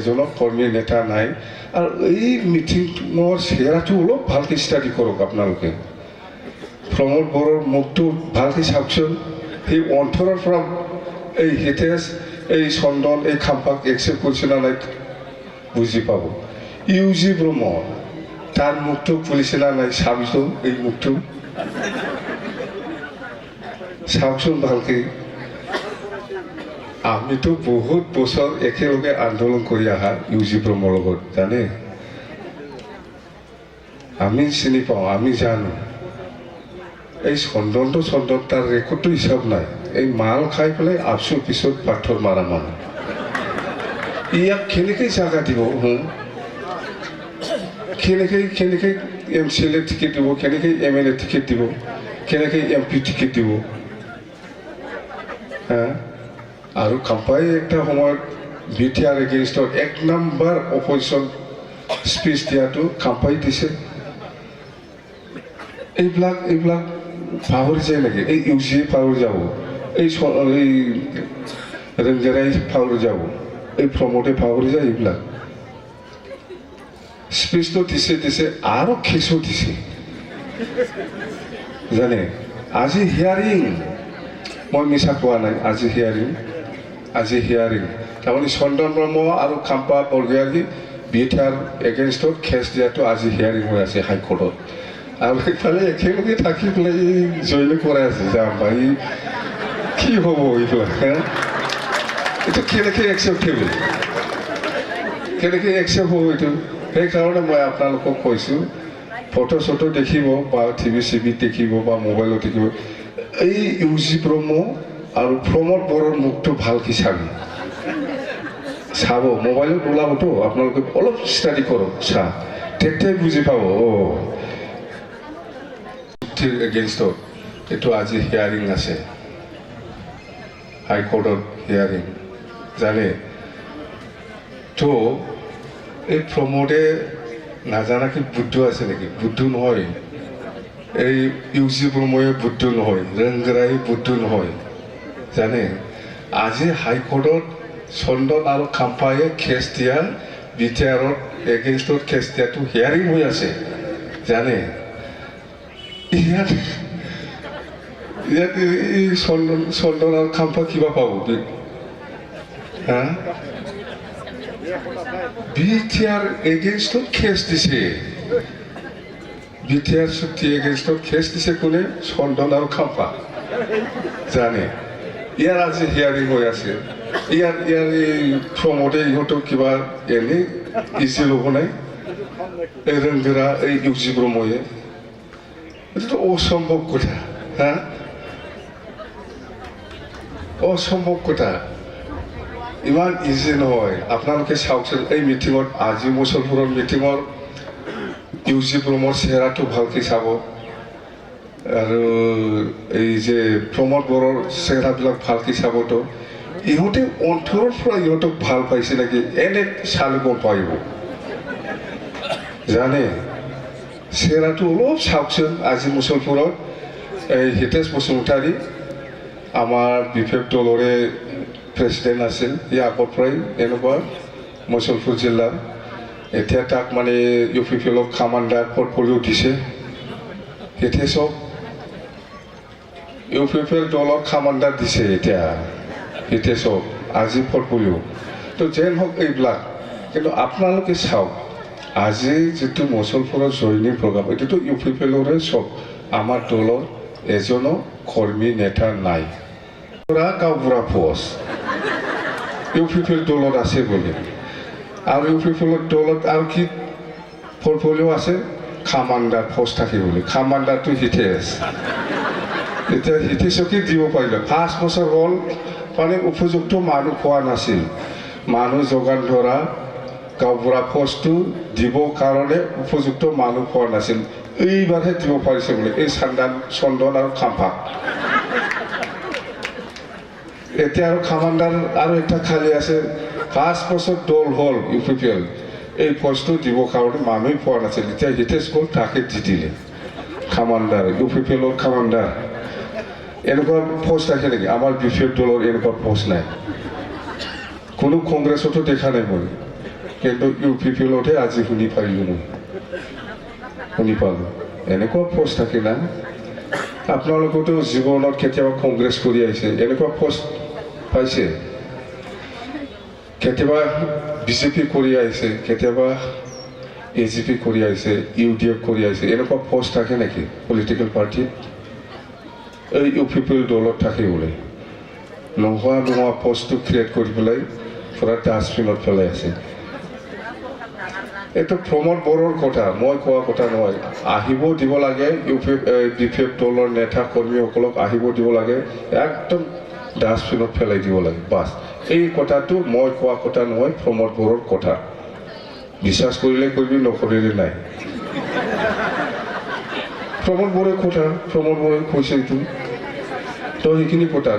এজনো কৰ্মী নেতা নাই আৰু এই মিটিঙৰ চেহেৰাটো অলপ ভালকৈ ষ্টাডি কৰক আপোনালোকে প্ৰমোদ বড়োৰ মুখটো ভালকৈ চাওকচোন সেই অন্তৰৰ পৰা এই হিতেশ এই চন্দন এই খাম্পাক একচেপ্ট কৰিছে না নাই বুজি পাব ইউজি ব্ৰহ্ম তাৰ মুখটো খুলিছে না নাই চাবিচোন এই মুখটো চাওকচোন ভালকৈ আমিতো বহুত বছৰ একেলগে আন্দোলন কৰি অহা ইউজি ব্ৰহ্মৰ লগত জানে আমি চিনি পাওঁ আমি জানো এই চন্দন তাৰ ৰেকৰ্ডটো হিচাপ নাই এই মাল খাই পেলাই আফচোৰ পিছত পাথৰ মাৰা মানুহ ইয়াক কেনেকৈ জাগা দিব কেনেকৈ MCLA টিকেট দিব কেনেকৈ MLA টিকেট দিব কেনেকৈ MP টিকেট দিব আৰু খাম্পাই একটা সময়ত BTR এগেইনষ্টত 1 নম্বৰ অপজিশ্যন স্পীচ দিয়াটো খাম্পাই দিছে এইবিলাক পাহৰি যায় নেকি এই ইউজি পাহৰি যাব এই ৰেঞ্জাৰাই পাহৰি যাব এই প্ৰমোদে পাহৰি যায় এইবিলাক স্পীচটো দিছে আৰু খেচো দিছে জানে আজি হিয়াৰিং মই মিছা কোৱা নাই আজি হিয়াৰিং তাৰমানে চন্দন ব্ৰহ্ম আৰু খাম্পা বৰগোহাঞি BTR এগেইনষ্টত কেছ দিয়াটো আজি হিয়াৰিং হৈ আছে হাইকোৰ্টত আৰু এইফালে একেলগে থাকি পেলাই জইন কৰাই আছে যাম ভাই কি হ'ব এইবিলাক এইটো কেনেকৈ একচেপ্টেবল হ'ব এইটো সেইকাৰণে মই আপোনালোকক কৈছোঁ ফটো চটো দেখিব বা TV দেখিব বা মোবাইলত দেখিব এই ইউজি ব্ৰহ্ম আৰু প্ৰমোদ বড়োৰ মুখটো ভালকৈ চাব মোবাইলত ওলাবতো আপোনালোকে অলপ ষ্টাডি কৰক তেতিয়াই বুজি পাব এগেইনষ্টত এইটো আজি হিয়াৰিং আছে হাইকোৰ্টত হিয়াৰিং জানে তো এই প্ৰমোদে নাজানাকে বুদ্ধ আছে নেকি বুদ্ধ নহয় এই ইউজি ব্ৰহ্মই বুদ্ধ নহয় ৰেংগৰাই বুদ্ধ নহয় জানে আজি হাইকোৰ্টত চন্দন আৰু খাম্পায়ে কেছ দিয়া BTRত এগেইনষ্টত কেছ দিয়াটো হিয়াৰিং হৈ আছে জানে ইয়াত এই চন্দন আৰু খাম্পা কিবা পাব BTR এগেইনষ্টত কেছ দিছে BTR চুক্তি এগেইনষ্টত কেছ দিছে কোনে চন্দন আৰু খাম্পা জানে ইয়াৰ আজি হিয়াৰিং হৈ আছে ইয়াৰ এই প্ৰমোদে ইহঁতক কিবা এনেই ইজি ল'ব নাই এই ৰেংগৰা এই ইউজি ব্ৰহ্ময়ে এইটোতো অসম্ভৱ কথা অসম্ভৱ কথা ইমান ইজি নহয় আপোনালোকে চাওকচোন এই মিটিঙত আজি মুছলপুৰৰ মিটিঙৰ ইউজি ব্ৰহ্মৰ চেহেৰাটো ভালকৈ চাব আৰু এই যে প্ৰমোদ বড়োৰ চেহেৰাবিলাক ভালকৈ চাবতো ইহঁতে অন্তৰৰ পৰা ইহঁতক ভাল পাইছে নেকি এনে চালে গম পাৰিব জানে চেহেৰাটো অলপ চাওকচোন আজি মুছলপুৰত এই হিতেশ বসুমতাৰী আমাৰ BPF দলৰে প্ৰেচিডেণ্ট আছিল ইয়াৰ আগৰ পৰাই এনেকুৱা মুছলপুৰ জিলাৰ এতিয়া তাক মানে UPPLক কামাণ্ডাৰ পৰ্টফলিঅ দিছে হিতেশক UPPL দলৰ কামাণ্ডাৰ দিছে এতিয়া হিতেশক আজি পৰ্টফলিঅ তো যেন হওক এইবিলাক কিন্তু আপোনালোকে চাওক আজি যিটো মুছলপুৰৰ জইনিং প্ৰগ্ৰাম এইটোতো UPPLৰে চব আমাৰ দলৰ এজনো কৰ্মী নেতা নাই গাঁওবুঢ়া পোষ্ট UPPL দলত আছে বুলি আৰু UPPL দলত আৰু কি পৰ্টফলিঅ আছে কামাণ্ডাৰ পোষ্ট থাকে বুলি কামাণ্ডাৰটো হিতেশ এতিয়া হিতেশকে দিব পাৰিলে 5 বছৰ হ'ল মানে উপযুক্ত মানুহ পোৱা নাছিল মানুহ যোগান ধৰা গাঁওবুঢ়া পোষ্টটো দিবৰ কাৰণে উপযুক্ত মানুহ পোৱা নাছিল এইবাৰহে দিব পাৰিছে বুলি এই চন্দন আৰু খাম্পা এতিয়া আৰু কামাণ্ডাৰ আৰু এটা খালী আছে 5 বছৰ দল হ'ল UPPL এই পোষ্টটো দিবৰ কাৰণে মানুহ পোৱা নাছিল এতিয়া হিতেশ গ'ল তাকে দি দিলে কামাণ্ডাৰ UPPLৰ কামাণ্ডাৰ এনেকুৱা পোষ্ট থাকে নেকি আমাৰ BPF দলৰ এনেকুৱা পোষ্ট নাই কোনো কংগ্ৰেছতো দেখা নাই মই কিন্তু UPPLতহে আজি শুনি পাৰিলোঁ মই শুনি পালোঁ এনেকুৱা পোষ্ট থাকে না আপোনালোকেতো জীৱনত কেতিয়াবা কংগ্ৰেছ কৰি আহিছে এনেকুৱা পোষ্ট পাইছে কেতিয়াবা BJP কৰি আহিছে কেতিয়াবা AGP কৰি আহিছে UDF কৰি আহিছে এনেকুৱা পোষ্ট থাকে নেকি পলিটিকেল পাৰ্টিত এই UPPL দলত থাকে বোলে নোহোৱা পোষ্টটো ক্ৰিয়েট কৰি পেলাই পুৰা ডাষ্টবিনত পেলাই আছে এইটো প্ৰমোদ বড়োৰ কথা মই কোৱা কথা নহয় আহিব দিব লাগে BPF দলৰ নেতা কৰ্মীসকলক আহিব দিব লাগে একদম ডাষ্টবিনত পেলাই দিব লাগে বাছ এই কথাটো মই কোৱা কথা নহয় প্ৰমোদ বড়োৰ কথা বিশ্বাস কৰিলে কৰিবি নকৰিলে নাই প্ৰমোদ বড়োৰ কথা প্ৰমোদ বড়োই কৈছে এইটো তো সেইখিনি কথা